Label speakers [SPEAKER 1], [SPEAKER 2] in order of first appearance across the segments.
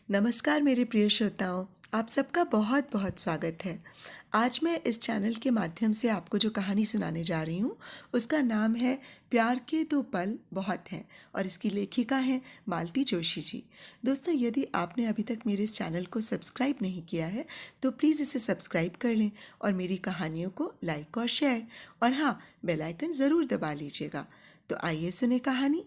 [SPEAKER 1] नमस्कार मेरे प्रिय श्रोताओं, आप सबका बहुत बहुत स्वागत है। आज मैं इस चैनल के माध्यम से आपको जो कहानी सुनाने जा रही हूँ उसका नाम है प्यार के दो पल बहुत हैं और इसकी लेखिका हैं मालती जोशी जी। दोस्तों, यदि आपने अभी तक मेरे इस चैनल को सब्सक्राइब नहीं किया है तो प्लीज़ इसे सब्सक्राइब कर लें और मेरी कहानियों को लाइक और शेयर और हाँ, बेल आइकन ज़रूर दबा लीजिएगा। तो आइए सुने कहानी।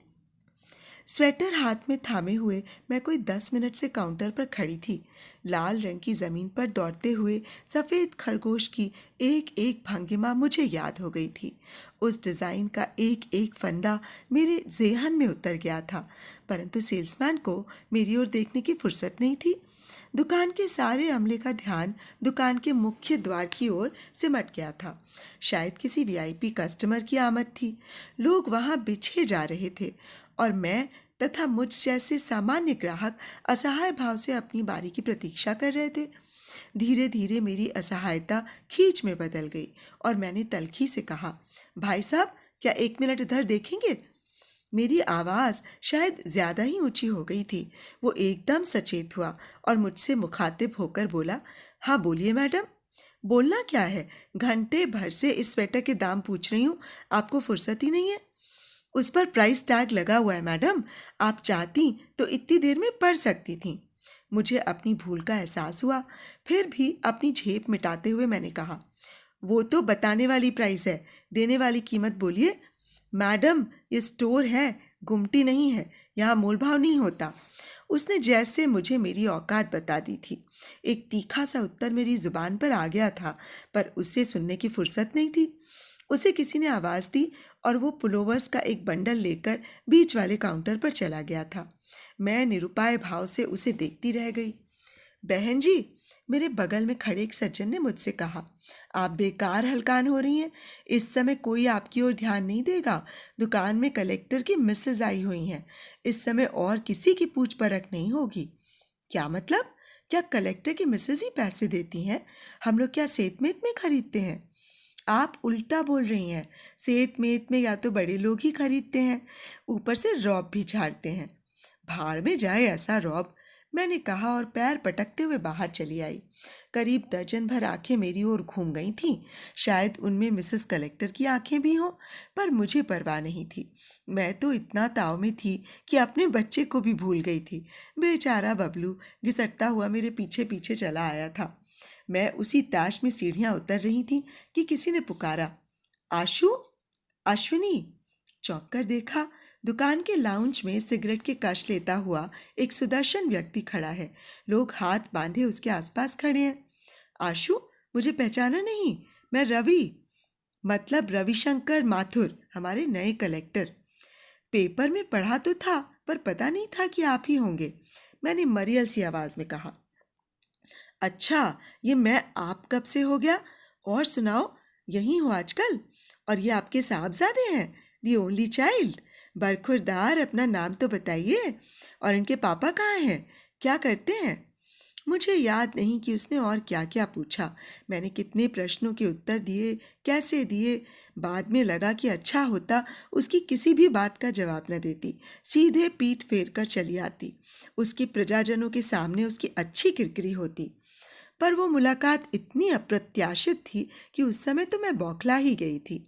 [SPEAKER 1] स्वेटर हाथ में थामे हुए मैं कोई 10 मिनट से काउंटर पर खड़ी थी। लाल रंग की जमीन पर दौड़ते हुए सफेद खरगोश की एक एक भंगिमा मुझे याद हो गई थी। उस डिजाइन का एक एक फंदा मेरे जेहन में उतर गया था, परंतु सेल्समैन को मेरी ओर देखने की फुर्सत नहीं थी। दुकान के सारे अमले का ध्यान दुकान के मुख्य द्वार की ओर सिमट गया था। शायद किसी वीआईपी कस्टमर की आमद थी। लोग वहां बिछे जा रहे थे और मैं तथा मुझ जैसे सामान्य ग्राहक असहाय भाव से अपनी बारी की प्रतीक्षा कर रहे थे। धीरे धीरे मेरी असहायता खींच में बदल गई और मैंने तल्खी से कहा, भाई साहब, क्या 1 मिनट इधर देखेंगे? मेरी आवाज़ शायद ज्यादा ही ऊंची हो गई थी। वो एकदम सचेत हुआ और मुझसे मुखातिब होकर बोला, हाँ बोलिए मैडम। बोलना क्या है, घंटे भर से इस स्वेटर के दाम पूछ रही हूँ, आपको फुर्सत ही नहीं है। उस पर प्राइस टैग लगा हुआ है मैडम, आप चाहती तो इतनी देर में पढ़ सकती थी। मुझे अपनी भूल का एहसास हुआ। फिर भी अपनी झेप मिटाते हुए मैंने कहा, वो तो बताने वाली प्राइस है, देने वाली कीमत बोलिए। मैडम, ये स्टोर है, गुमटी नहीं है, यहाँ मोल भाव नहीं होता। उसने जैसे मुझे मेरी औकात बता दी थी। एक तीखा सा उत्तर मेरी जुबान पर आ गया था, पर उसे सुनने की फुर्सत नहीं थी। उसे किसी ने आवाज़ दी और वो पुलोवर्स का एक बंडल लेकर बीच वाले काउंटर पर चला गया था। मैं निरुपाय भाव से उसे देखती रह गई। बहन जी, मेरे बगल में खड़े एक सज्जन ने मुझसे कहा, आप बेकार हलकान हो रही हैं। इस समय कोई आपकी ओर ध्यान नहीं देगा। दुकान में कलेक्टर की मिसेज आई हुई हैं। इस समय और किसी की पूछ परख नहीं होगी। क्या मतलब? क्या कलेक्टर की मिसेज ही पैसे देती हैं? हम लोग क्या सेत मेत में खरीदते हैं? आप उल्टा बोल रही हैं। सेत मेत में या तो बड़े लोग ही खरीदते हैं, ऊपर से रौब भी झाड़ते हैं। भाड़ में जाए ऐसा रौब, मैंने कहा और पैर पटकते हुए बाहर चली आई। करीब दर्जन भर आंखें मेरी ओर घूम गई थीं। शायद उनमें मिसेस कलेक्टर की आंखें भी हों, पर मुझे परवाह नहीं थी। मैं तो इतना ताव में थी कि अपने बच्चे को भी भूल गई थी। बेचारा बबलू घिसटता हुआ मेरे पीछे पीछे चला आया था। मैं उसी ताश में सीढ़ियां उतर रही थी कि किसी ने पुकारा, आशु, अश्विनी। चौंक कर देखा, दुकान के लाउंज में सिगरेट के कश लेता हुआ एक सुदर्शन व्यक्ति खड़ा है। लोग हाथ बांधे उसके आसपास खड़े हैं। आशु, मुझे पहचाना नहीं? मैं रवि, मतलब रविशंकर माथुर, हमारे नए कलेक्टर। पेपर में पढ़ा तो था, पर पता नहीं था कि आप ही होंगे, मैंने मरियल सी आवाज में कहा। अच्छा, ये मैं आप कब से हो गया? और सुनाओ, यहीं हो आजकल? और ये आपके साहबजादे हैं, दी ओनली चाइल्ड? बरखुरदार, अपना नाम तो बताइए। और इनके पापा कहाँ हैं? क्या करते हैं? मुझे याद नहीं कि उसने और क्या क्या पूछा। मैंने कितने प्रश्नों के उत्तर दिए, कैसे दिए। बाद में लगा कि अच्छा होता उसकी किसी भी बात का जवाब न देती, सीधे पीठ फेर कर चली आती। उसके प्रजाजनों के सामने उसकी अच्छी किरकिरी होती। पर वो मुलाकात इतनी अप्रत्याशित थी कि उस समय तो मैं बौखला ही गई थी।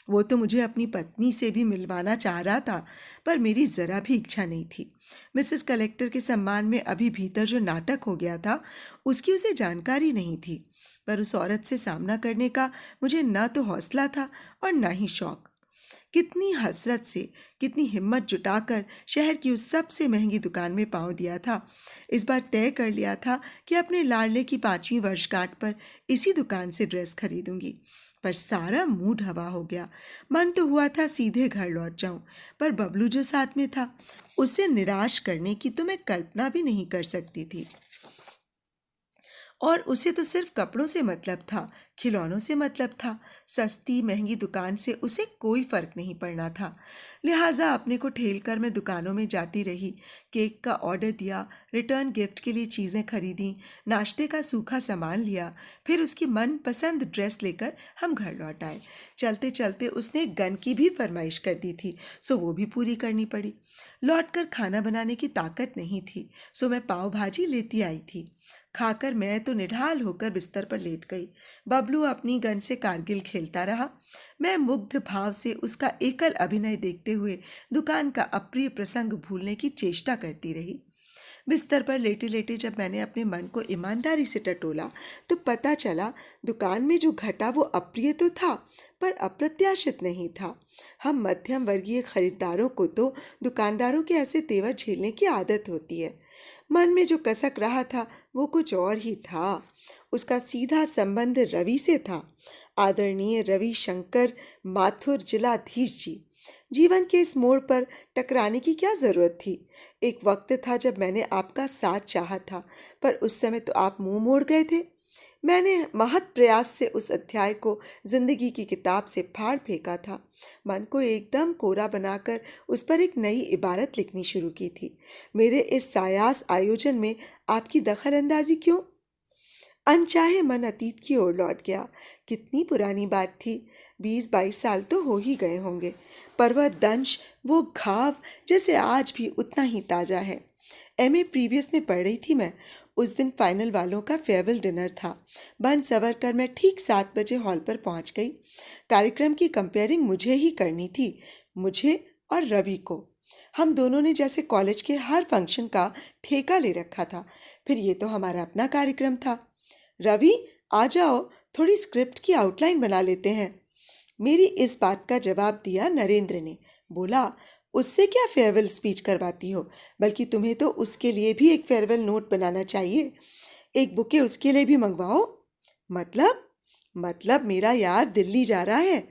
[SPEAKER 1] वो तो मुझे अपनी पत्नी से भी मिलवाना चाह रहा था, पर मेरी जरा भी इच्छा नहीं थी। मिसेस कलेक्टर के सम्मान में अभी भीतर जो नाटक हो गया था, उसकी उसे जानकारी नहीं थी। पर उस औरत से सामना करने का मुझे न तो हौसला था और न ही शौक। कितनी हसरत से, कितनी हिम्मत जुटाकर शहर की उस सबसे महंगी दुकान में पांव दिया था। इस बार तय कर लिया था कि अपने लाडले की 5वीं वर्षगांठ पर इसी दुकान से ड्रेस खरीदूंगी। पर सारा मूड हवा हो गया। मन तो हुआ था सीधे घर लौट जाऊं, पर बबलू जो साथ में था, उसे निराश करने की तो मैं कल्पना भी नहीं कर सकती थी। और उसे तो सिर्फ कपड़ों से मतलब था खिलौनों से मतलब था। सस्ती महंगी दुकान से उसे कोई फर्क नहीं पड़ना था। लिहाजा अपने को ठेलकर मैं दुकानों में जाती रही। केक का ऑर्डर दिया, रिटर्न गिफ्ट के लिए चीज़ें खरीदी, नाश्ते का सूखा सामान लिया। फिर उसकी मनपसंद ड्रेस लेकर हम घर लौट आए। चलते चलते उसने गन की भी फरमाइश कर दी थी, सो वो भी पूरी करनी पड़ी। लौटकर खाना बनाने की ताकत नहीं थी, सो मैं पाव भाजी लेती आई थी। खाकर मैं तो निढाल होकर बिस्तर पर लेट गई। बबलू अपनी गन से कारगिल खेलता रहा। मैं मुग्ध भाव से उसका एकल अभिनय देखते हुए दुकान का अप्रिय प्रसंग भूलने की चेष्टा करती रही। बिस्तर पर लेटे लेटे जब मैंने अपने मन को ईमानदारी से टटोला तो पता चला दुकान में जो घटा वो अप्रिय तो था, पर अप्रत्याशित नहीं था। हम मध्यम वर्गीय खरीदारों को तो दुकानदारों के ऐसे तेवर झेलने की आदत होती है। मन में जो कसक रहा था वो कुछ और ही था। उसका सीधा संबंध रवि से था। आदरणीय रवि शंकर माथुर जिलाधीश जी। जीवन के इस मोड़ पर टकराने की क्या जरूरत थी? एक वक्त था जब मैंने आपका साथ चाहा था, पर उस समय तो आप मुंह मोड़ गए थे। मैंने महत प्रयास से उस अध्याय को जिंदगी की किताब से फाड़ फेंका था। मन को एकदम कोरा बनाकर उस पर एक नई इबारत लिखनी शुरू की थी। मेरे इस सायास आयोजन में आपकी दखल अंदाजी क्यों? अनचाहे मन अतीत की ओर लौट गया। कितनी पुरानी बात थी, 20-22 साल तो हो ही गए होंगे, पर वह दंश, वो घाव जैसे आज भी उतना ही ताज़ा है। एमए प्रीवियस में पढ़ रही थी मैं। उस दिन फाइनल वालों का फेयरवेल डिनर था। बन सवर कर मैं ठीक 7 बजे हॉल पर पहुंच गई। कार्यक्रम की कंपेयरिंग मुझे ही करनी थी, मुझे और रवि को। हम दोनों ने जैसे कॉलेज के हर फंक्शन का ठेका ले रखा था, फिर ये तो हमारा अपना कार्यक्रम था। रवि, आ जाओ, थोड़ी स्क्रिप्ट की आउटलाइन बना लेते हैं। मेरी इस बात का जवाब दिया नरेंद्र ने। बोला, उससे क्या फेयरवेल स्पीच करवाती हो, बल्कि तुम्हें तो उसके लिए भी एक फेयरवेल नोट बनाना चाहिए। एक बुके उसके लिए भी मंगवाओ। मतलब मेरा यार दिल्ली जा रहा है।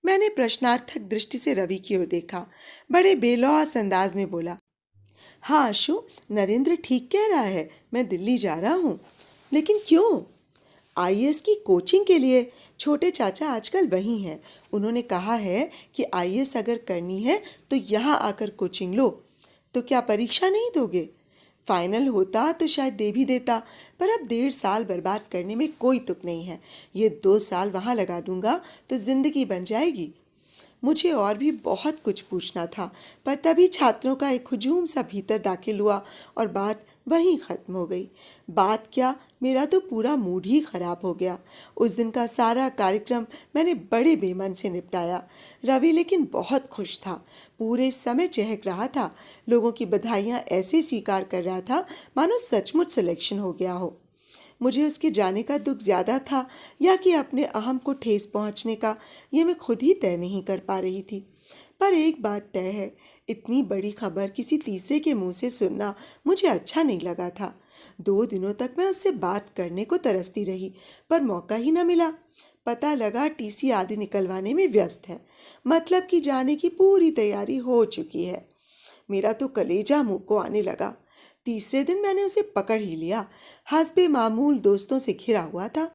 [SPEAKER 1] मैंने प्रश्नार्थक दृष्टि से रवि की ओर देखा। बड़े बेलौस अंदाज में बोला, हाँ आशु, नरेंद्र ठीक कह रहा है, मैं दिल्ली जा रहा हूँ। लेकिन क्यों? आईएएस की कोचिंग के लिए। छोटे चाचा आजकल वहीं हैं। उन्होंने कहा है कि आईएएस अगर करनी है तो यहाँ आकर कोचिंग लो। तो क्या परीक्षा नहीं दोगे? फाइनल होता तो शायद दे भी देता, पर अब 1.5 साल बर्बाद करने में कोई तुक नहीं है। ये 2 साल वहाँ लगा दूंगा तो जिंदगी बन जाएगी। मुझे और भी बहुत कुछ पूछना था, पर तभी छात्रों का एक हुजूम सा भीतर दाखिल हुआ और बात वहीं ख़त्म हो गई। बात क्या, मेरा तो पूरा मूड ही ख़राब हो गया। उस दिन का सारा कार्यक्रम मैंने बड़े बेमन से निपटाया। रवि लेकिन बहुत खुश था, पूरे समय चहक रहा था। लोगों की बधाइयाँ ऐसे स्वीकार कर रहा था मानो सचमुच सिलेक्शन हो गया हो। मुझे उसके जाने का दुख ज़्यादा था या कि अपने अहम को ठेस पहुंचने का, ये मैं खुद ही तय नहीं कर पा रही थी। पर एक बात तय है, इतनी बड़ी खबर किसी तीसरे के मुंह से सुनना मुझे अच्छा नहीं लगा था। 2 दिनों तक मैं उससे बात करने को तरसती रही, पर मौका ही न मिला। पता लगा टीसी आदि निकलवाने में व्यस्त है, मतलब कि जाने की पूरी तैयारी हो चुकी है। मेरा तो कलेजा मुंह को आने लगा। तीसरे दिन मैंने उसे पकड़ ही लिया। हस्बे मामूल दोस्तों से घिरा हुआ था।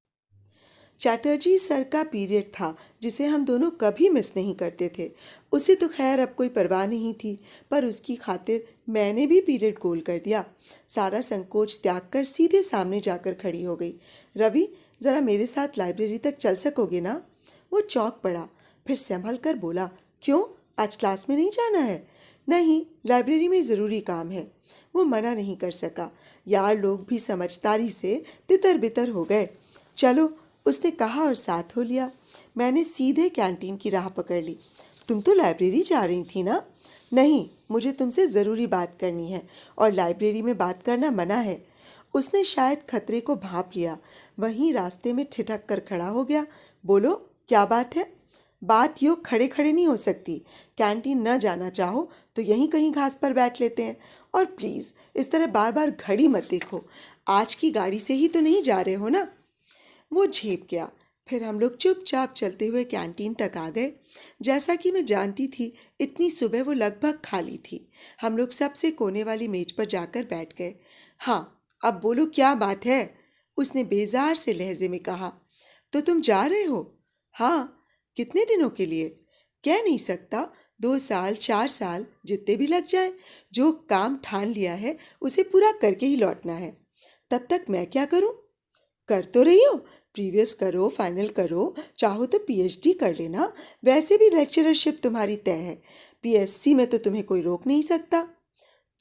[SPEAKER 1] चैटर्जी सर का पीरियड था, जिसे हम दोनों कभी मिस नहीं करते थे। उसे तो खैर अब कोई परवाह नहीं थी, पर उसकी खातिर मैंने भी पीरियड गोल कर दिया। सारा संकोच त्याग कर सीधे सामने जाकर खड़ी हो गई। रवि, ज़रा मेरे साथ लाइब्रेरी तक चल सकोगे ना? वो चौंक पड़ा, फिर संभल कर बोला, क्यों, आज क्लास में नहीं जाना है? नहीं, लाइब्रेरी में ज़रूरी काम है। वो मना नहीं कर सका। यार लोग भी समझदारी से तितर बितर हो गए। चलो, उसने कहा और साथ हो लिया। मैंने सीधे कैंटीन की राह पकड़ ली। तुम तो लाइब्रेरी जा रही थी ना? नहीं, मुझे तुमसे ज़रूरी बात करनी है और लाइब्रेरी में बात करना मना है। उसने शायद खतरे को भांप लिया, वहीं रास्ते में ठिठक कर खड़ा हो गया। बोलो, क्या बात है? बात यूँ खड़े खड़े नहीं हो सकती। कैंटीन न जाना चाहो तो यहीं कहीं घास पर बैठ लेते हैं। और प्लीज़ इस तरह बार बार घड़ी मत देखो। आज की गाड़ी से ही तो नहीं जा रहे हो ना? वो झेप गया। फिर हम लोग चुपचाप चलते हुए कैंटीन तक आ गए। जैसा कि मैं जानती थी, इतनी सुबह वो लगभग खाली थी। हम लोग सबसे कोने वाली मेज पर जाकर बैठ गए। हाँ, अब बोलो क्या बात है? उसने बेजार से लहजे में कहा। तो तुम जा रहे हो? हाँ। कितने दिनों के लिए? कह नहीं सकता, 2 साल 4 साल जितने भी लग जाए। जो काम ठान लिया है उसे पूरा करके ही लौटना है। तब तक मैं क्या करूं? कर तो रही हो। प्रीवियस करो, फाइनल करो, चाहो तो पीएचडी कर लेना। वैसे भी लेक्चररशिप तुम्हारी तय है। पीएससी में तो तुम्हें कोई रोक नहीं सकता।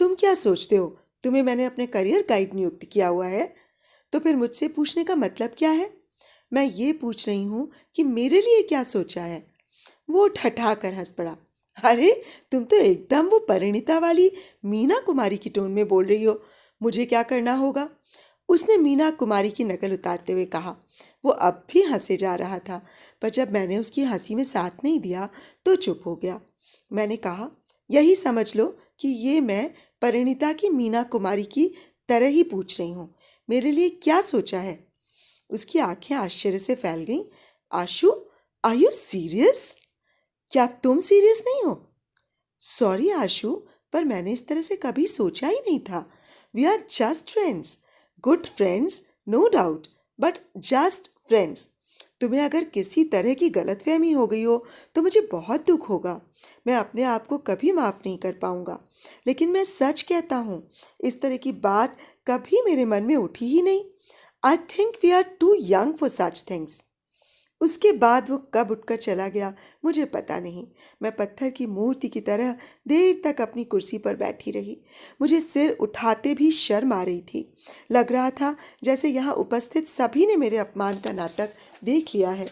[SPEAKER 1] तुम क्या सोचते हो, तुम्हें मैंने अपने करियर गाइड नियुक्त किया हुआ है? तो फिर मुझसे पूछने का मतलब क्या है? मैं ये पूछ रही हूँ कि मेरे लिए क्या सोचा है। वो ठठा कर हंस पड़ा। अरे, तुम तो एकदम वो परिणीता वाली मीना कुमारी की टोन में बोल रही हो। मुझे क्या करना होगा? उसने मीना कुमारी की नकल उतारते हुए कहा। वो अब भी हंसे जा रहा था, पर जब मैंने उसकी हंसी में साथ नहीं दिया तो चुप हो गया। मैंने कहा, यही समझ लो कि ये मैं परिणीता की मीना कुमारी की तरह ही पूछ रही हूँ। मेरे लिए क्या सोचा है? उसकी आंखें आश्चर्य से फैल गईं। आशु, आर यू सीरियस? क्या तुम सीरियस नहीं हो? सॉरी आशु, पर मैंने इस तरह से कभी सोचा ही नहीं था। We are just friends, good friends, no doubt, but just friends. तुम्हें अगर किसी तरह की गलतफहमी हो गई हो तो मुझे बहुत दुख होगा। मैं अपने आप को कभी माफ़ नहीं कर पाऊंगा। लेकिन मैं सच कहता हूँ, इस तरह की बात कभी मेरे मन में उठी ही नहीं। I think we are too young for such things. उसके बाद वो कब उठकर चला गया मुझे पता नहीं। मैं पत्थर की मूर्ति की तरह देर तक अपनी कुर्सी पर बैठी रही। मुझे सिर उठाते भी शर्म आ रही थी। लग रहा था जैसे यहाँ उपस्थित सभी ने मेरे अपमान का नाटक देख लिया है।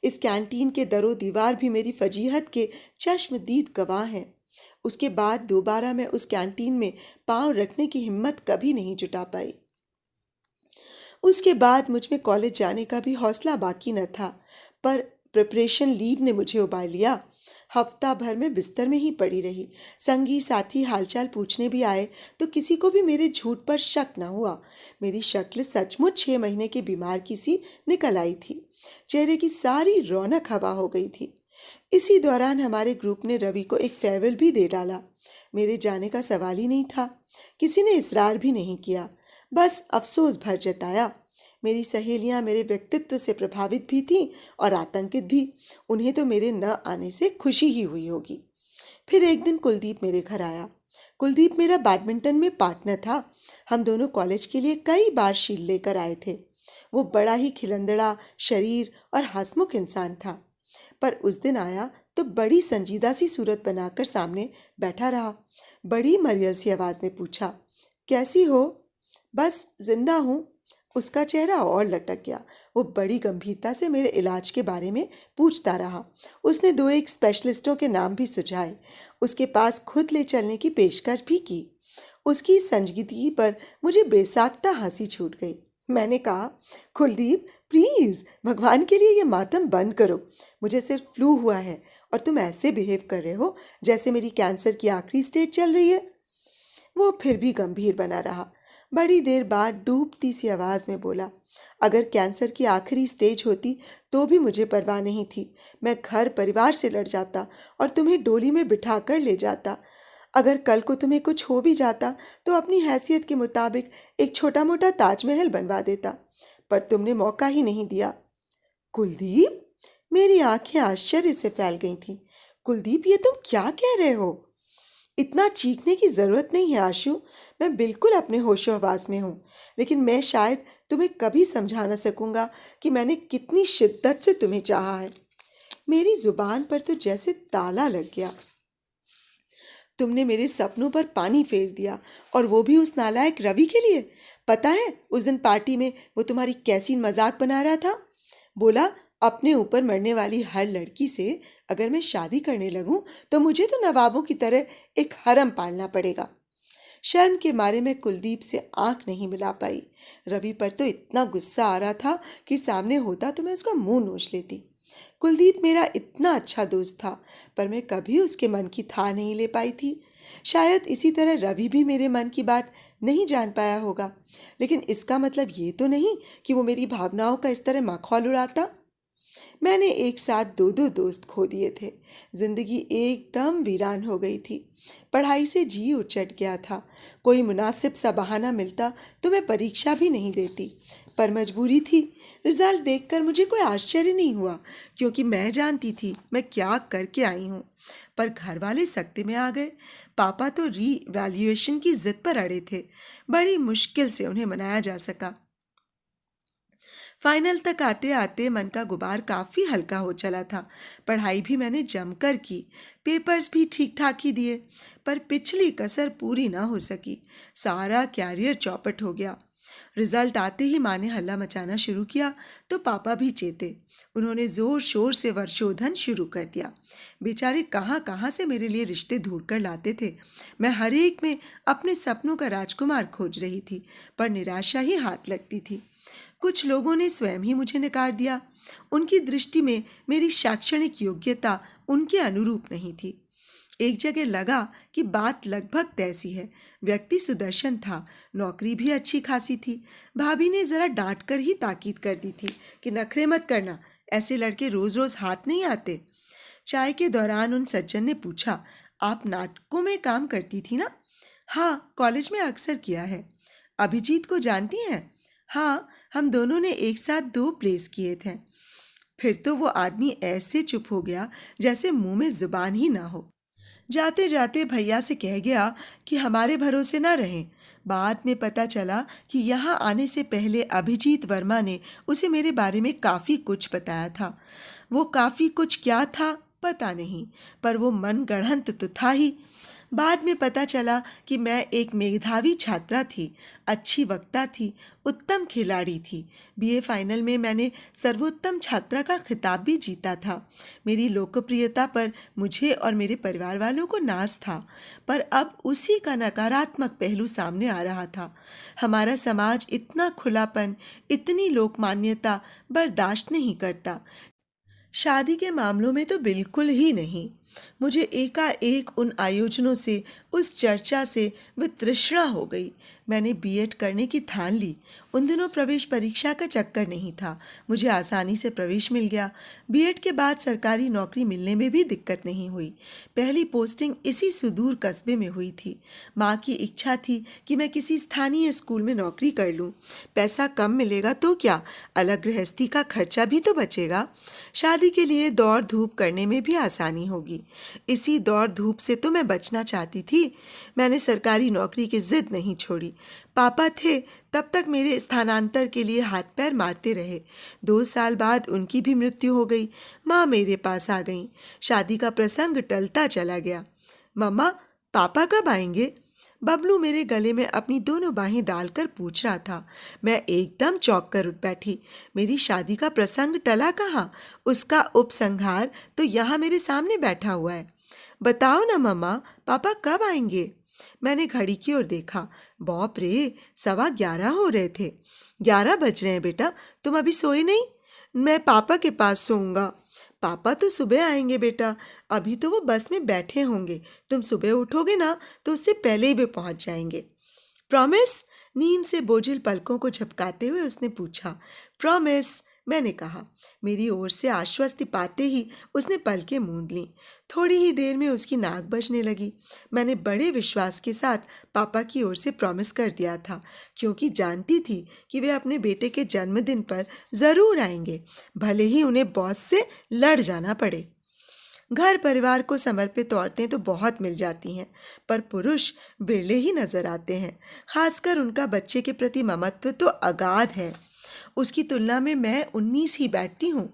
[SPEAKER 1] इस कैंटीन के दरो दीवार भी मेरी फजीहत के चश्मदीद गवाह हैं। उसके बाद दोबारा मैं उस कैंटीन में पाँव रखने की हिम्मत कभी नहीं जुटा पाई। उसके बाद मुझ में कॉलेज जाने का भी हौसला बाकी न था, पर प्रिपरेशन लीव ने मुझे उबार लिया। हफ्ता भर में बिस्तर में ही पड़ी रही। संगी साथी हालचाल पूछने भी आए तो किसी को भी मेरे झूठ पर शक न हुआ। मेरी शक्ल सचमुच 6 महीने की बीमार की सी निकल आई थी। चेहरे की सारी रौनक हवा हो गई थी। इसी दौरान हमारे ग्रुप ने रवि को एक फेयरवेल भी दे डाला। मेरे जाने का सवाल ही नहीं था। किसी ने इसरार भी नहीं किया, बस अफसोस भर जताया। मेरी सहेलियां मेरे व्यक्तित्व से प्रभावित भी थीं और आतंकित भी। उन्हें तो मेरे न आने से खुशी ही हुई होगी। फिर एक दिन कुलदीप मेरे घर आया। कुलदीप मेरा बैडमिंटन में पार्टनर था। हम दोनों कॉलेज के लिए कई बार शील्ड लेकर आए थे। वो बड़ा ही खिलंदड़ा शरीर और हंसमुख इंसान था, पर उस दिन आया तो बड़ी संजीदा सी सूरत बनाकर सामने बैठा रहा। बड़ी मरियल सी आवाज में पूछा, कैसी हो? बस जिंदा हूँ। उसका चेहरा और लटक गया। वो बड़ी गंभीरता से मेरे इलाज के बारे में पूछता रहा। उसने 2 एक स्पेशलिस्टों के नाम भी सुझाए। उसके पास खुद ले चलने की पेशकश भी की। उसकी संजीदगी पर मुझे बेसाख्ता हंसी छूट गई। मैंने कहा, कुलदीप प्लीज़, भगवान के लिए ये मातम बंद करो। मुझे सिर्फ फ्लू हुआ है और तुम ऐसे बिहेव कर रहे हो जैसे मेरी कैंसर की आखिरी स्टेज चल रही है। वो फिर भी गंभीर बना रहा। बड़ी देर बाद डूबती सी आवाज में बोला, अगर कैंसर की आखिरी स्टेज होती तो भी मुझे परवाह नहीं थी। मैं घर परिवार से लड़ जाता और तुम्हें डोली में बिठा कर ले जाता। अगर कल को तुम्हें कुछ हो भी जाता तो अपनी हैसियत के मुताबिक एक छोटा मोटा ताजमहल बनवा देता, पर तुमने मौका ही नहीं दिया। कुलदीप, मेरी आंखें आश्चर्य से फैल गई थीं। कुलदीप, ये तुम क्या कह रहे हो? इतना चीखने की जरूरत नहीं है आशु। मैं बिल्कुल अपने होशो हवास में हूँ, लेकिन मैं शायद तुम्हें कभी समझा ना सकूंगा कि मैंने कितनी शिद्दत से तुम्हें चाहा है। मेरी जुबान पर तो जैसे ताला लग गया। तुमने मेरे सपनों पर पानी फेर दिया, और वो भी उस नालायक रवि के लिए। पता है उस दिन पार्टी में वो तुम्हारी कैसी मजाक बना रहा था। बोला, अपने ऊपर मरने वाली हर लड़की से अगर मैं शादी करने लगूं तो मुझे तो नवाबों की तरह एक हरम पालना पड़ेगा। शर्म के मारे मैं कुलदीप से आंख नहीं मिला पाई। रवि पर तो इतना गुस्सा आ रहा था कि सामने होता तो मैं उसका मुंह नोच लेती। कुलदीप मेरा इतना अच्छा दोस्त था, पर मैं कभी उसके मन की था नहीं ले पाई थी। शायद इसी तरह रवि भी मेरे मन की बात नहीं जान पाया होगा, लेकिन इसका मतलब ये तो नहीं कि वो मेरी भावनाओं का इस तरह मखौल उड़ाता। मैंने एक साथ 2 2 दोस्त खो दिए थे। जिंदगी एकदम वीरान हो गई थी। पढ़ाई से जी उचट गया था। कोई मुनासिब सा बहाना मिलता तो मैं परीक्षा भी नहीं देती, पर मजबूरी थी। रिजल्ट देखकर मुझे कोई आश्चर्य नहीं हुआ, क्योंकि मैं जानती थी मैं क्या करके आई हूँ। पर घर वाले सख्ती में आ गए। पापा तो रीवैल्यूएशन की जिद पर अड़े थे। बड़ी मुश्किल से उन्हें मनाया जा सका। फाइनल तक आते आते मन का गुबार काफ़ी हल्का हो चला था। पढ़ाई भी मैंने जमकर की, पेपर्स भी ठीक ठाक ही दिए, पर पिछली कसर पूरी ना हो सकी। सारा कैरियर चौपट हो गया। रिजल्ट आते ही माँ ने हल्ला मचाना शुरू किया तो पापा भी चेते। उन्होंने जोर शोर से वर्षोधन शुरू कर दिया। बेचारे कहाँ कहाँ से मेरे लिए रिश्ते ढूंढ कर लाते थे। मैं हर एक में अपने सपनों का राजकुमार खोज रही थी, पर निराशा ही हाथ लगती थी। कुछ लोगों ने स्वयं ही मुझे नकार दिया। उनकी दृष्टि में मेरी शैक्षणिक योग्यता उनके अनुरूप नहीं थी। एक जगह लगा कि बात लगभग तैसी है। व्यक्ति सुदर्शन था, नौकरी भी अच्छी खासी थी। भाभी ने जरा डांट कर ही ताकीद कर दी थी कि नखरे मत करना, ऐसे लड़के रोज रोज हाथ नहीं आते। चाय के दौरान उन सज्जन ने पूछा, आप नाटकों में काम करती थी ना? हाँ, कॉलेज में अक्सर किया है। अभिजीत को जानती हैं? हाँ, हम दोनों ने एक साथ 2 प्लेस किए थे। फिर तो वो आदमी ऐसे चुप हो गया जैसे मुंह में जुबान ही ना हो। जाते जाते भैया से कह गया कि हमारे भरोसे ना रहें। बाद में पता चला कि यहाँ आने से पहले अभिजीत वर्मा ने उसे मेरे बारे में काफ़ी कुछ बताया था। वो काफ़ी कुछ क्या था पता नहीं, पर वो मन गढ़ंत तो था ही। बाद में पता चला कि मैं एक मेधावी छात्रा थी, अच्छी वक्ता थी, उत्तम खिलाड़ी थी। बीए फाइनल में मैंने सर्वोत्तम छात्रा का खिताब भी जीता था। मेरी लोकप्रियता पर मुझे और मेरे परिवार वालों को नाज था, पर अब उसी का नकारात्मक पहलू सामने आ रहा था। हमारा समाज इतना खुलापन, इतनी लोकमान्यता बर्दाश्त नहीं करता। शादी के मामलों में तो बिल्कुल ही नहीं। मुझे एकाएक उन आयोजनों से, उस चर्चा से वितृष्णा हो गई। मैंने बीएड करने की ठान ली। उन दिनों प्रवेश परीक्षा का चक्कर नहीं था, मुझे आसानी से प्रवेश मिल गया। बीएड के बाद सरकारी नौकरी मिलने में भी दिक्कत नहीं हुई। पहली पोस्टिंग इसी सुदूर कस्बे में हुई थी। माँ की इच्छा थी कि मैं किसी स्थानीय स्कूल में नौकरी कर लूँ। पैसा कम मिलेगा तो क्या, अलग गृहस्थी का खर्चा भी तो बचेगा। शादी के लिए दौड़ धूप करने में भी आसानी होगी। इसी दौड़ धूप से तो मैं बचना चाहती थी। मैंने सरकारी नौकरी की जिद नहीं छोड़ी। पापा थे तब तक मेरे स्थानांतर के लिए हाथ पैर मारते रहे। 2 साल बाद उनकी भी मृत्यु हो गई। माँ मेरे पास आ गईं। शादी का प्रसंग टलता चला गया। मम्मा, पापा कब आएंगे? बबलू मेरे गले में अपनी दोनों बाहें डालकर पूछ रहा था। मैं एकदम चौंक कर उठ बैठी। मेरी शादी का प्रसंग टला कहाँ? उसका उपसंहार तो यहाँ मेरे सामने बैठा हुआ है। बताओ ना मम्मा, पापा कब आएंगे? मैंने घड़ी की ओर देखा। बाप रे, 11:15 हो रहे थे। 11 बज रहे हैं बेटा, तुम अभी सोए नहीं? मैं पापा के पास सोऊंगा। पापा तो सुबह आएंगे बेटा, अभी तो वो बस में बैठे होंगे। तुम सुबह उठोगे ना तो उससे पहले ही वे पहुंच जाएंगे। प्रॉमिस? नींद से बोझिल पलकों को झपकाते हुए उसने पूछा। प्रॉमिस, मैंने कहा। मेरी ओर से आश्वस्ति पाते ही उसने पलकें मूंद लीं। थोड़ी ही देर में उसकी नाक बजने लगी। मैंने बड़े विश्वास के साथ पापा की ओर से प्रॉमिस कर दिया था, क्योंकि जानती थी कि वे अपने बेटे के जन्मदिन पर ज़रूर आएंगे, भले ही उन्हें बॉस से लड़ जाना पड़े। घर परिवार को समर्पित औरतें तो बहुत मिल जाती हैं, पर पुरुष विरले ही नजर आते हैं। खासकर उनका बच्चे के प्रति ममत्व तो अगाध है। उसकी तुलना में मैं 19 ही बैठती हूँ।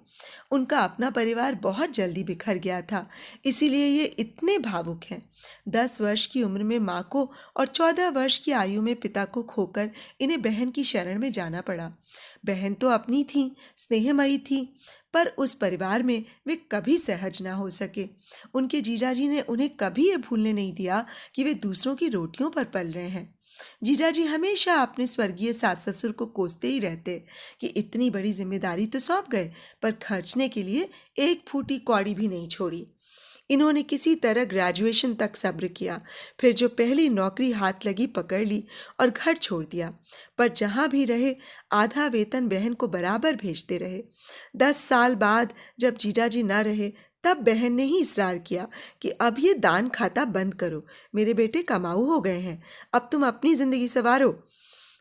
[SPEAKER 1] उनका अपना परिवार बहुत जल्दी बिखर गया था, इसीलिए ये इतने भावुक हैं। 10 वर्ष की उम्र में माँ को और 14 वर्ष की आयु में पिता को खोकर इन्हें बहन की शरण में जाना पड़ा। बहन तो अपनी थी, स्नेहमयी थी, पर उस परिवार में वे कभी सहज ना हो सके। उनके जीजाजी ने उन्हें कभी ये भूलने नहीं दिया कि वे दूसरों की रोटियों पर पल रहे हैं। जीजाजी हमेशा अपने स्वर्गीय सास ससुर को कोसते ही रहते कि इतनी बड़ी जिम्मेदारी तो सौंप गए, पर खर्चने के लिए एक फूटी कौड़ी भी नहीं छोड़ी। इन्होंने किसी तरह ग्रेजुएशन तक सब्र किया, फिर जो पहली नौकरी हाथ लगी पकड़ ली और घर छोड़ दिया। पर जहाँ भी रहे आधा वेतन बहन को बराबर भेजते रहे। 10 साल बाद जब जीजाजी न रहे, तब बहन ने ही इसरार किया कि अब ये दान खाता बंद करो, मेरे बेटे कमाऊ हो गए हैं, अब तुम अपनी जिंदगी संवारो।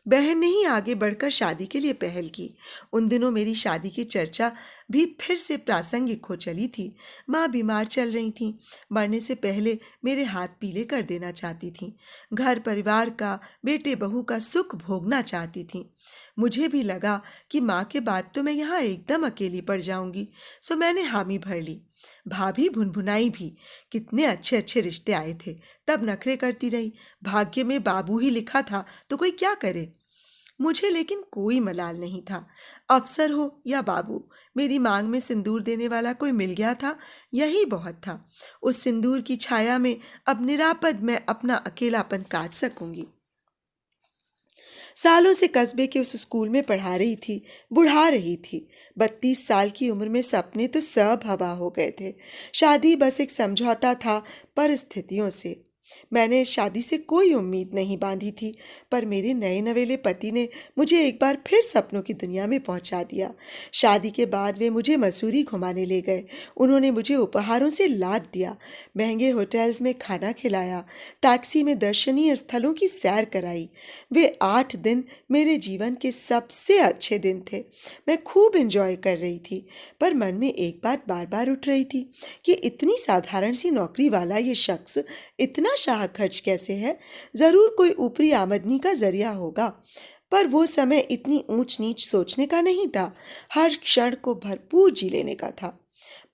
[SPEAKER 1] बहन ने ही आगे बढ़कर शादी के लिए पहल की। उन दिनों मेरी शादी की चर्चा भी फिर से प्रासंगिक हो चली थी। माँ बीमार चल रही थीं, मरने से पहले मेरे हाथ पीले कर देना चाहती थीं, घर परिवार का, बेटे बहू का सुख भोगना चाहती थीं। मुझे भी लगा कि माँ के बाद तो मैं यहाँ एकदम अकेली पड़ जाऊंगी, सो मैंने हामी भर ली। भाभी भुनभुनाई भी, कितने अच्छे अच्छे रिश्ते आए थे, तब नखरे करती रही। भाग्य में बाबू ही लिखा था तो कोई क्या करे। मुझे लेकिन कोई मलाल नहीं था। अफसर हो या बाबू, मेरी मांग में सिंदूर देने वाला कोई मिल गया था, यही बहुत था। उस सिंदूर की छाया में अब निरापद मैं अपना अकेलापन काट सकूंगी। सालों से कस्बे के उस स्कूल में पढ़ा रही थी, बुढ़ा रही थी। 32 साल की उम्र में सपने तो सब हवा हो गए थे। शादी बस एक समझौता था परिस्थितियों से। मैंने शादी से कोई उम्मीद नहीं बांधी थी, पर मेरे नए नवेले पति ने मुझे एक बार फिर सपनों की दुनिया में पहुंचा दिया। शादी के बाद वे मुझे मसूरी घुमाने ले गए। उन्होंने मुझे उपहारों से लाद दिया, महंगे होटल्स में खाना खिलाया, टैक्सी में दर्शनीय स्थलों की सैर कराई। वे 8 दिन मेरे जीवन के सबसे अच्छे दिन थे। मैं खूब एंजॉय कर रही थी, पर मन में एक बात बार बार उठ रही थी कि इतनी साधारण सी नौकरी वाला ये शख्स इतना शाह खर्च कैसे है। जरूर कोई ऊपरी आमदनी का जरिया होगा, पर वो समय इतनी ऊंच नीच सोचने का नहीं था। हर क्षण को भरपूर जी लेने का था।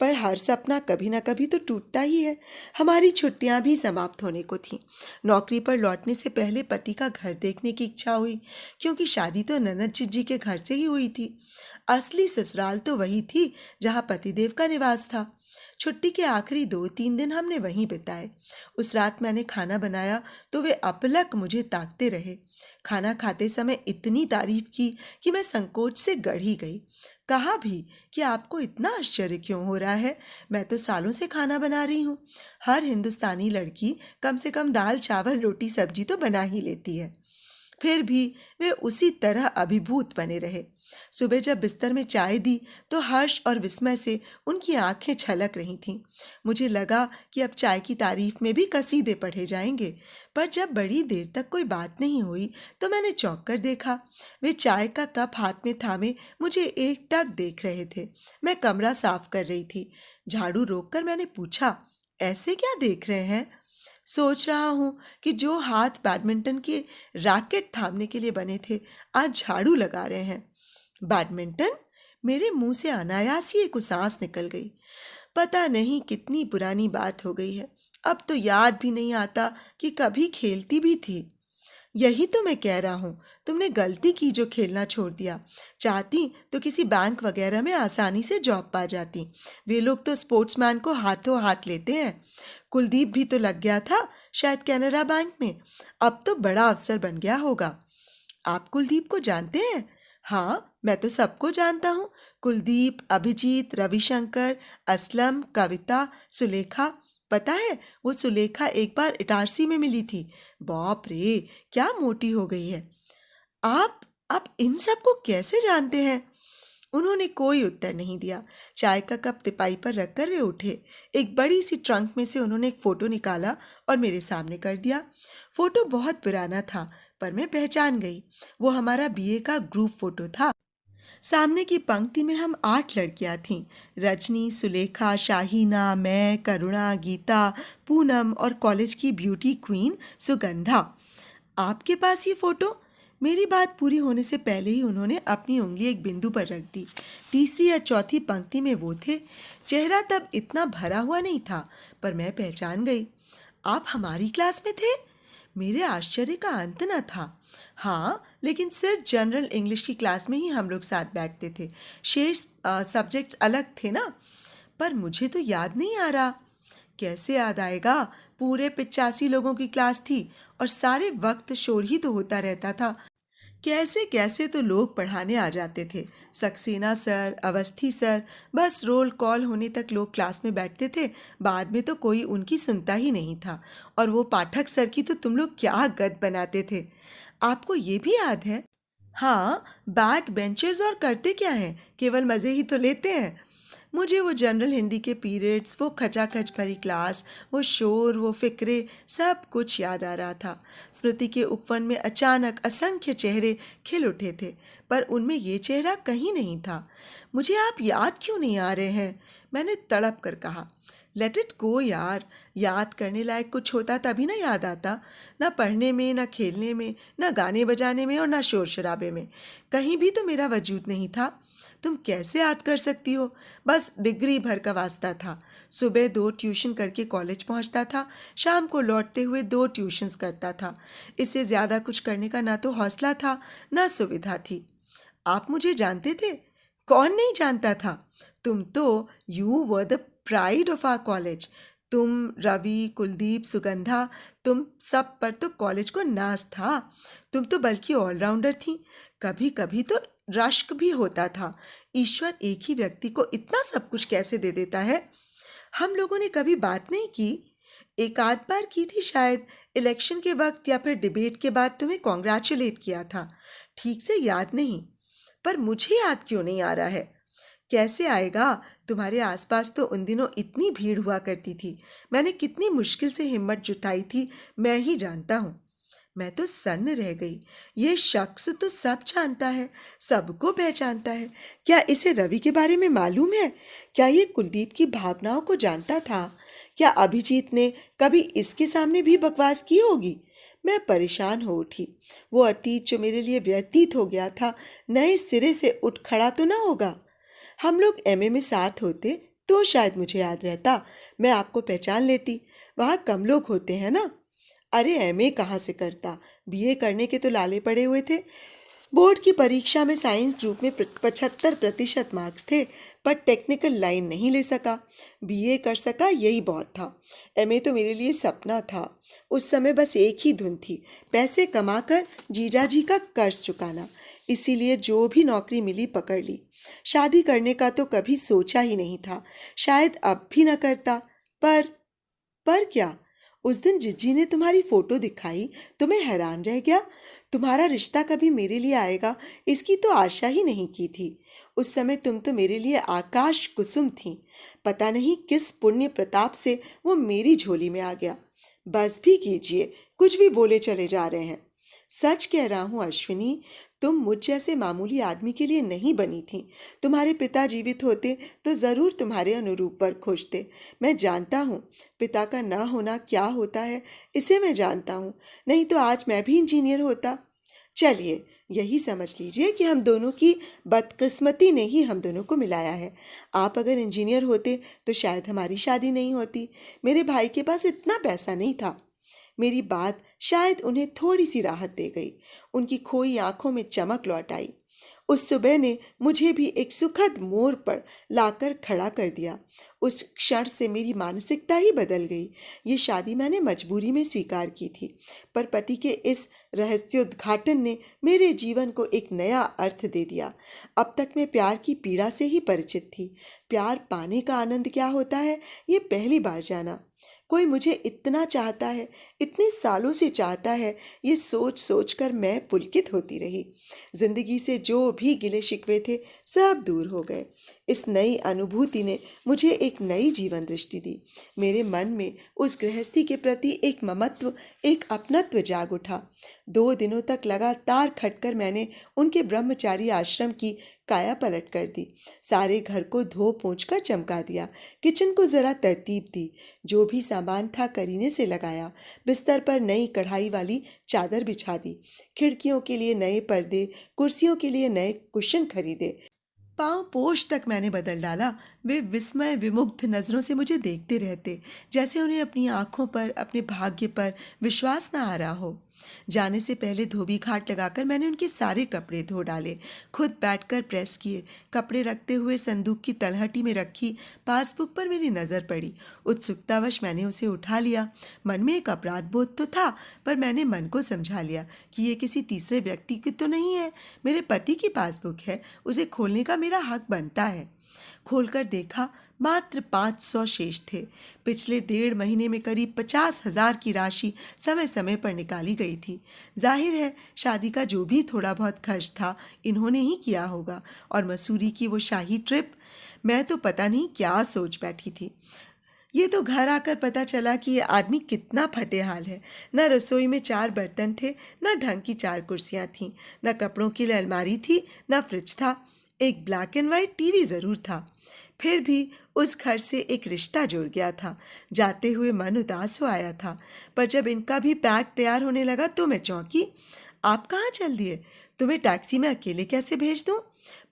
[SPEAKER 1] पर हर सपना कभी ना कभी तो टूटता ही है। हमारी छुट्टियां भी समाप्त होने को थीं। नौकरी पर लौटने से पहले पति का घर देखने की इच्छा हुई, क्योंकि शादी तो ननद जी के घर से ही हुई थी। असली ससुराल तो वही थी जहाँ पतिदेव का निवास था। छुट्टी के आखिरी 2-3 दिन हमने वहीं बिताए। उस रात मैंने खाना बनाया तो वे अपलक मुझे ताकते रहे। खाना खाते समय इतनी तारीफ की कि मैं संकोच से गड़ ही गई। कहा भी कि आपको इतना आश्चर्य क्यों हो रहा है, मैं तो सालों से खाना बना रही हूँ। हर हिंदुस्तानी लड़की कम से कम दाल चावल रोटी सब्जी तो बना ही लेती है। फिर भी वे उसी तरह अभिभूत बने रहे। सुबह जब बिस्तर में चाय दी तो हर्ष और विस्मय से उनकी आंखें छलक रही थीं। मुझे लगा कि अब चाय की तारीफ में भी कसीदे पढ़े जाएंगे, पर जब बड़ी देर तक कोई बात नहीं हुई तो मैंने चौंक कर देखा। वे चाय का कप हाथ में थामे मुझे एकटक देख रहे थे। मैं कमरा साफ कर रही थी। झाड़ू रोककर मैंने पूछा, ऐसे क्या देख रहे हैं? सोच रहा हूँ कि जो हाथ बैडमिंटन के रैकेट थामने के लिए बने थे, आज झाड़ू लगा रहे हैं। बैडमिंटन? मेरे मुंह से अनायास ही एक उसास निकल गई। पता नहीं कितनी पुरानी बात हो गई है, अब तो याद भी नहीं आता कि कभी खेलती भी थी। यही तो मैं कह रहा हूँ, तुमने गलती की जो खेलना छोड़ दिया। चाहती तो किसी बैंक वगैरह में आसानी से जॉब पा जाती। वे लोग तो स्पोर्ट्समैन को हाथों हाथ लेते हैं। कुलदीप भी तो लग गया था, शायद कैनरा बैंक में। अब तो बड़ा अफसर बन गया होगा। आप कुलदीप को जानते हैं? हाँ, मैं तो सबको जानता हूँ। कुलदीप, अभिजीत, रविशंकर, असलम, कविता, सुलेखा। पता है, वो सुलेखा एक बार इटारसी में मिली थी। बाप रे, क्या मोटी हो गई है। आप इन सबको कैसे जानते हैं? उन्होंने कोई उत्तर नहीं दिया। चाय का कप तिपाई पर रखकर वे उठे। एक बड़ी सी ट्रंक में से उन्होंने एक फोटो निकाला और मेरे सामने कर दिया। फोटो बहुत पुराना था, पर मैं पहचान गई। वो हमारा बीए का ग्रुप फोटो था। सामने की पंक्ति में हम 8 लड़कियां थीं। रजनी, सुलेखा, शाहीना, मैं, करुणा, गीता, पूनम और कॉलेज की ब्यूटी क्वीन सुगंधा। आपके पास ये फोटो? मेरी बात पूरी होने से पहले ही उन्होंने अपनी उंगली एक बिंदु पर रख दी। तीसरी या चौथी पंक्ति में वो थे। चेहरा तब इतना भरा हुआ नहीं था, पर मैं पहचान गई। आप हमारी क्लास में थे? मेरे आश्चर्य का अंत न था। हाँ, लेकिन सिर्फ जनरल इंग्लिश की क्लास में ही हम लोग साथ बैठते थे। शेष सब्जेक्ट्स अलग थे ना। पर मुझे तो याद नहीं आ रहा। कैसे याद आएगा? पूरे 85 लोगों की क्लास थी और सारे वक्त शोर ही तो होता रहता था। कैसे कैसे तो लोग पढ़ाने आ जाते थे। सक्सेना सर, अवस्थी सर, बस रोल कॉल होने तक लोग क्लास में बैठते थे। बाद में तो कोई उनकी सुनता ही नहीं था। और वो पाठक सर की तो तुम लोग क्या गद बनाते थे। आपको ये भी याद है? हाँ, बैक बेंचेस और करते क्या हैं, केवल मज़े ही तो लेते हैं। मुझे वो जनरल हिंदी के पीरियड्स, वो खचाखच भरी क्लास, वो शोर, वो फिक्रे, सब कुछ याद आ रहा था। स्मृति के उपवन में अचानक असंख्य चेहरे खिल उठे थे, पर उनमें ये चेहरा कहीं नहीं था। मुझे आप याद क्यों नहीं आ रहे हैं? मैंने तड़प कर कहा। लेट इट गो यार, याद करने लायक कुछ होता तभी ना याद आता। ना पढ़ने में, ना खेलने में, ना गाने बजाने में और ना शोर शराबे में। कहीं भी तो मेरा वजूद नहीं था। तुम कैसे याद कर सकती हो? बस डिग्री भर का वास्ता था। सुबह 2 ट्यूशन करके कॉलेज पहुंचता था, शाम को लौटते हुए 2 ट्यूशन्स करता था। इससे ज़्यादा कुछ करने का ना तो हौसला था, ना सुविधा थी। आप मुझे जानते थे? कौन नहीं जानता था? तुम तो you were the pride of our college. तुम, रवि, कुलदीप, सुगंधा, तुम सब पर तो कॉलेज को नाज था। तुम तो बल्कि ऑलराउंडर थी। कभी कभी तो रश्क भी होता था, ईश्वर एक ही व्यक्ति को इतना सब कुछ कैसे दे देता है। हम लोगों ने कभी बात नहीं की। एक आध बार की थी शायद, इलेक्शन के वक्त या फिर डिबेट के बाद तुम्हें कॉन्ग्रेचुलेट किया था। ठीक से याद नहीं। पर मुझे याद क्यों नहीं आ रहा है? कैसे आएगा? तुम्हारे आसपास तो उन दिनों इतनी भीड़ हुआ करती थी। मैंने कितनी मुश्किल से हिम्मत जुटाई थी, मैं ही जानता हूँ। मैं तो सन्न रह गई। ये शख्स तो सब जानता है, सबको पहचानता है। क्या इसे रवि के बारे में मालूम है? क्या ये कुलदीप की भावनाओं को जानता था? क्या अभिजीत ने कभी इसके सामने भी बकवास की होगी? मैं परेशान हो उठी। वो अतीत जो मेरे लिए व्यतीत हो गया था, नए सिरे से उठ खड़ा तो ना होगा। हम लोग एमए में साथ होते तो शायद मुझे याद रहता, मैं आपको पहचान लेती। वहाँ कम लोग होते हैं ना। अरे एमए कहाँ से करता, बीए करने के तो लाले पड़े हुए थे। बोर्ड की परीक्षा में साइंस ग्रुप में 75% मार्क्स थे, पर टेक्निकल लाइन नहीं ले सका। बीए कर सका, यही बहुत था। एमए तो मेरे लिए सपना था। उस समय बस एक ही धुन थी, पैसे कमाकर जीजाजी का कर्ज चुकाना। इसीलिए जो भी नौकरी मिली पकड़ ली। शादी करने का तो कभी सोचा ही नहीं था, शायद अब भी न करता। पर क्या? उस दिन जिज्जी ने तुम्हारी फोटो दिखाई तो मैं हैरान रह गया। तुम्हारा रिश्ता कभी मेरे लिए आएगा, इसकी तो आशा ही नहीं की थी। उस समय तुम तो मेरे लिए आकाश कुसुम थी। पता नहीं किस पुण्य प्रताप से वो मेरी झोली में आ गया। बस भी कीजिए, कुछ भी बोले चले जा रहे हैं। सच कह रहा हूँ अश्विनी, तुम मुझ जैसे मामूली आदमी के लिए नहीं बनी थी। तुम्हारे पिता जीवित होते तो ज़रूर तुम्हारे अनुरूप वर खोजते। मैं जानता हूँ पिता का ना होना क्या होता है, इसे मैं जानता हूँ। नहीं तो आज मैं भी इंजीनियर होता। चलिए, यही समझ लीजिए कि हम दोनों की बदकिस्मती ने ही हम दोनों को मिलाया है। आप अगर इंजीनियर होते तो शायद हमारी शादी नहीं होती। मेरे भाई के पास इतना पैसा नहीं था। मेरी बात शायद उन्हें थोड़ी सी राहत दे गई। उनकी खोई आंखों में चमक लौट आई। उस सुबह ने मुझे भी एक सुखद मोड़ पर लाकर खड़ा कर दिया। उस क्षण से मेरी मानसिकता ही बदल गई। ये शादी मैंने मजबूरी में स्वीकार की थी, पर पति के इस रहस्योद्घाटन ने मेरे जीवन को एक नया अर्थ दे दिया। अब तक मैं प्यार की पीड़ा से ही परिचित थी। प्यार पाने का आनंद क्या होता है, ये पहली बार जाना। कोई मुझे इतना चाहता है, इतने सालों से चाहता है, ये सोच सोच कर मैं पुलकित होती रही। जिंदगी से जो भी गिले शिकवे थे, सब दूर हो गए। इस नई अनुभूति ने मुझे एक नई जीवन दृष्टि दी। मेरे मन में उस गृहस्थी के प्रति एक ममत्व, एक अपनत्व जाग उठा। 2 दिनों तक लगातार खटकर मैंने उनके ब्रह्मचारी आश्रम की काया पलट कर दी। सारे घर को धो पोंछ कर चमका दिया। किचन को जरा तरतीब दी। जो भी सामान था करीने से लगाया। बिस्तर पर नई कढ़ाई वाली चादर बिछा दी। खिड़कियों के लिए नए पर्दे, कुर्सियों के लिए नए कुशन खरीदे। पांव पोछ तक मैंने बदल डाला। वे विस्मय विमुग्ध नज़रों से मुझे देखते रहते, जैसे उन्हें अपनी आंखों पर, अपने भाग्य पर विश्वास न आ रहा हो। जाने से पहले धोबी घाट लगाकर मैंने उनके सारे कपड़े धो डाले, खुद बैठकर प्रेस किए। कपड़े रखते हुए संदूक की तलहटी में रखी पासबुक पर मेरी नज़र पड़ी। उत्सुकतावश मैंने उसे उठा लिया। मन में एक अपराध बोध तो था, पर मैंने मन को समझा लिया कि ये किसी तीसरे व्यक्ति की तो नहीं है, मेरे पति की पासबुक है, उसे खोलने का मेरा हक बनता है। खोलकर देखा, मात्र 500 शेष थे। पिछले 1.5 महीने में करीब 50,000 की राशि समय समय पर निकाली गई थी। जाहिर है शादी का जो भी थोड़ा बहुत खर्च था इन्होंने ही किया होगा। और मसूरी की वो शाही ट्रिप, मैं तो पता नहीं क्या सोच बैठी थी। ये तो घर आकर पता चला कि ये आदमी कितना फटेहाल है। न रसोई में 4 बर्तन थे, न ढंग की 4 कुर्सियां थीं, न कपड़ों की अलमारी थी, न फ्रिज था। एक ब्लैक एंड वाइट टीवी ज़रूर था। फिर भी उस घर से एक रिश्ता जुड़ गया था। जाते हुए मन उदास हो आया था, पर जब इनका भी बैग तैयार होने लगा तो मैं चौंकी। आप कहाँ चल दिए? तुम्हें टैक्सी में अकेले कैसे भेज दूँ?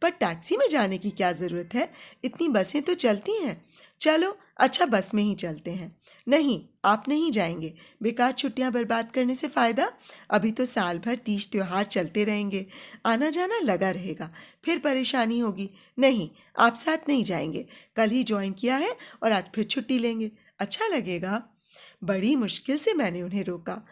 [SPEAKER 1] पर टैक्सी में जाने की क्या ज़रूरत है? इतनी बसें तो चलती हैं। चलो अच्छा बस में ही चलते हैं। नहीं, आप नहीं जाएंगे। बेकार छुट्टियां बर्बाद करने से फ़ायदा। अभी तो साल भर तीज त्योहार चलते रहेंगे, आना जाना लगा रहेगा, फिर परेशानी होगी। नहीं, आप साथ नहीं जाएंगे। कल ही ज्वाइन किया है और आज फिर छुट्टी लेंगे, अच्छा लगेगा। बड़ी मुश्किल से मैंने उन्हें रोका।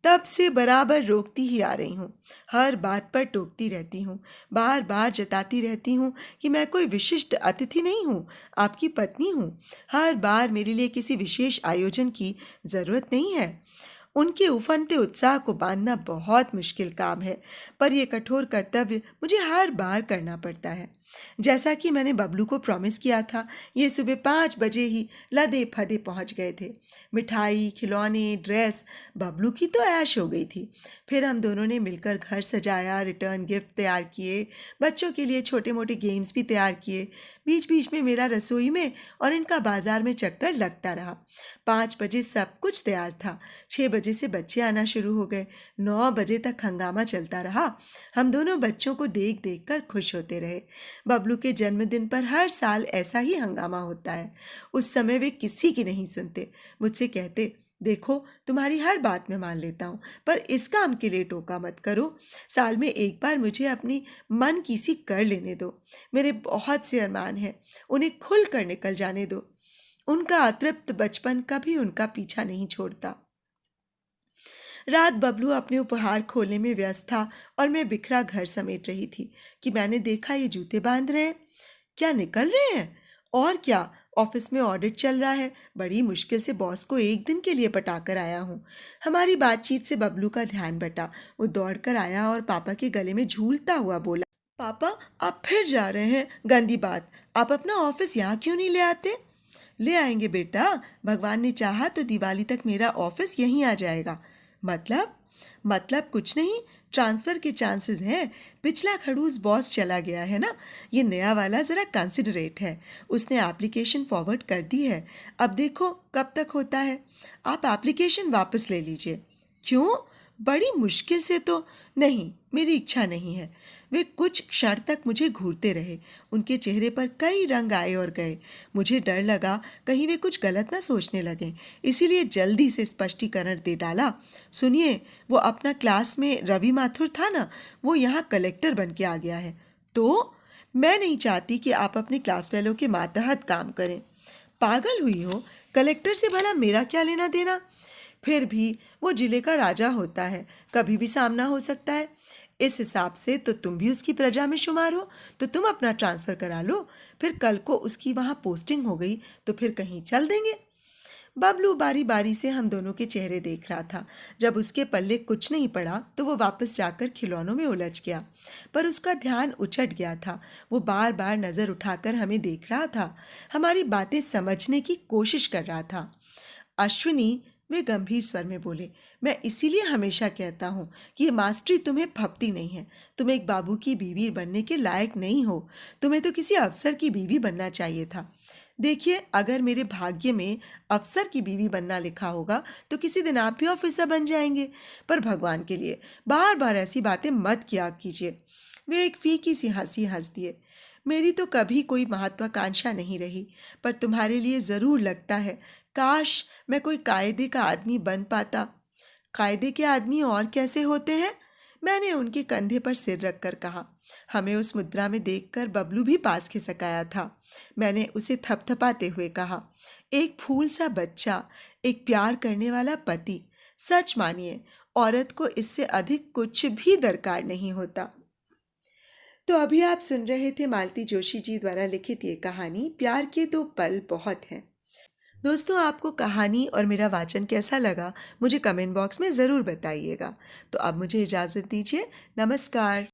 [SPEAKER 1] तब से बराबर रोकती ही आ रही हूँ। हर बात पर टोकती रहती हूँ, बार बार जताती रहती हूँ कि मैं कोई विशिष्ट अतिथि नहीं हूँ, आपकी पत्नी हूँ। हर बार मेरे लिए किसी विशेष आयोजन की ज़रूरत नहीं है। उनके उफनते उत्साह को बांधना बहुत मुश्किल काम है, पर यह कठोर कर्तव्य मुझे हर बार करना पड़ता है। जैसा कि मैंने बबलू को प्रॉमिस किया था, ये सुबह 5 बजे ही लदे फदे पहुंच गए थे। मिठाई, खिलौने, ड्रेस, बबलू की तो ऐश हो गई थी। फिर हम दोनों ने मिलकर घर सजाया, रिटर्न गिफ्ट तैयार किए, बच्चों के लिए छोटे मोटे गेम्स भी तैयार किए। बीच बीच में मेरा रसोई में और इनका बाजार में चक्कर लगता रहा। 5 बजे सब कुछ तैयार था। 6 बजे से बच्चे आना शुरू हो गए। 9 बजे तक हंगामा चलता रहा। हम दोनों बच्चों को देख देख कर खुश होते रहे। बबलू के जन्मदिन पर हर साल ऐसा ही हंगामा होता है। उस समय वे किसी की नहीं सुनते। मुझसे कहते, देखो तुम्हारी हर बात मैं मान लेता हूँ, पर इस काम के लिए टोका मत करो। साल में एक बार मुझे अपनी मन की सी कर लेने दो। मेरे बहुत से अरमान हैं, उन्हें खुल कर निकल जाने दो। उनका अतृप्त बचपन कभी उनका पीछा नहीं छोड़ता। रात बबलू अपने उपहार खोलने में व्यस्त था और मैं बिखरा घर समेट रही थी कि मैंने देखा ये जूते बांध रहे हैं। क्या निकल रहे हैं? और क्या, ऑफिस में ऑडिट चल रहा है। बड़ी मुश्किल से बॉस को एक दिन के लिए पटाकर आया हूँ। हमारी बातचीत से बबलू का ध्यान बटा। वो दौड़कर आया और पापा के गले में झूलता हुआ बोला, पापा आप फिर जा रहे हैं? गंदी बात, आप अपना ऑफिस यहाँ क्यों नहीं ले आते? ले आएंगे बेटा, भगवान ने चाहा तो दिवाली तक मेरा ऑफिस यहीं आ जाएगा। मतलब कुछ नहीं, ट्रांसफ़र के चांसेस हैं। पिछला खड़ूस बॉस चला गया है ना, ये नया वाला ज़रा कंसिडरेट है। उसने एप्लीकेशन फॉरवर्ड कर दी है। अब देखो कब तक होता है। आप एप्लीकेशन वापस ले लीजिए। क्यों? बड़ी मुश्किल से तो। नहीं, मेरी इच्छा नहीं है। वे कुछ क्षण तक मुझे घूरते रहे। उनके चेहरे पर कई रंग आए और गए। मुझे डर लगा कहीं वे कुछ गलत ना सोचने लगें, इसीलिए जल्दी से स्पष्टीकरण दे डाला। सुनिए, वो अपना क्लास में रवि माथुर था ना, वो यहाँ कलेक्टर बन के आ गया है। तो मैं नहीं चाहती कि आप अपने क्लास फेलो के मातहत काम करें। पागल हुई हो? कलेक्टर से भला मेरा क्या लेना देना? फिर भी वो जिले का राजा होता है, कभी भी सामना हो सकता है। इस हिसाब से तो तुम भी उसकी प्रजा में शुमार हो, तो तुम अपना ट्रांसफ़र करा लो। फिर कल को उसकी वहाँ पोस्टिंग हो गई तो फिर कहीं चल देंगे। बबलू बारी बारी से हम दोनों के चेहरे देख रहा था। जब उसके पल्ले कुछ नहीं पड़ा तो वो वापस जाकर खिलौनों में उलझ गया, पर उसका ध्यान उचट गया था। वो बार बार नज़र उठाकर हमें देख रहा था, हमारी बातें समझने की कोशिश कर रहा था। अश्विनी, वे गंभीर स्वर में बोले, मैं इसीलिए हमेशा कहता हूँ कि ये मास्टरी तुम्हें फपती नहीं है। तुम एक बाबू की बीवी बनने के लायक नहीं हो। तुम्हें तो किसी अफसर की बीवी बनना चाहिए था। देखिए, अगर मेरे भाग्य में अफसर की बीवी बनना लिखा होगा तो किसी दिन आप भी ऑफिसर बन जाएंगे। पर भगवान के लिए बार बार ऐसी बातें मत किया कीजिए। वे एक फीकी सी हंसी हंस दिए। मेरी तो कभी कोई महत्वाकांक्षा नहीं रही, पर तुम्हारे लिए ज़रूर लगता है। काश मैं कोई कायदे का आदमी बन पाता। कायदे के आदमी और कैसे होते हैं? मैंने उनके कंधे पर सिर रखकर कहा। हमें उस मुद्रा में देखकर बबलू भी पास खिसक आया था। मैंने उसे थपथपाते हुए कहा, एक फूल सा बच्चा, एक प्यार करने वाला पति। सच मानिए, औरत को इससे अधिक कुछ भी दरकार नहीं होता। तो अभी आप सुन रहे थे मालती जोशी जी द्वारा लिखित ये कहानी प्यार के दो पल बहुत हैं। दोस्तों, आपको कहानी और मेरा वाचन कैसा लगा मुझे कमेंट बॉक्स में ज़रूर बताइएगा। तो अब मुझे इजाज़त दीजिए। नमस्कार।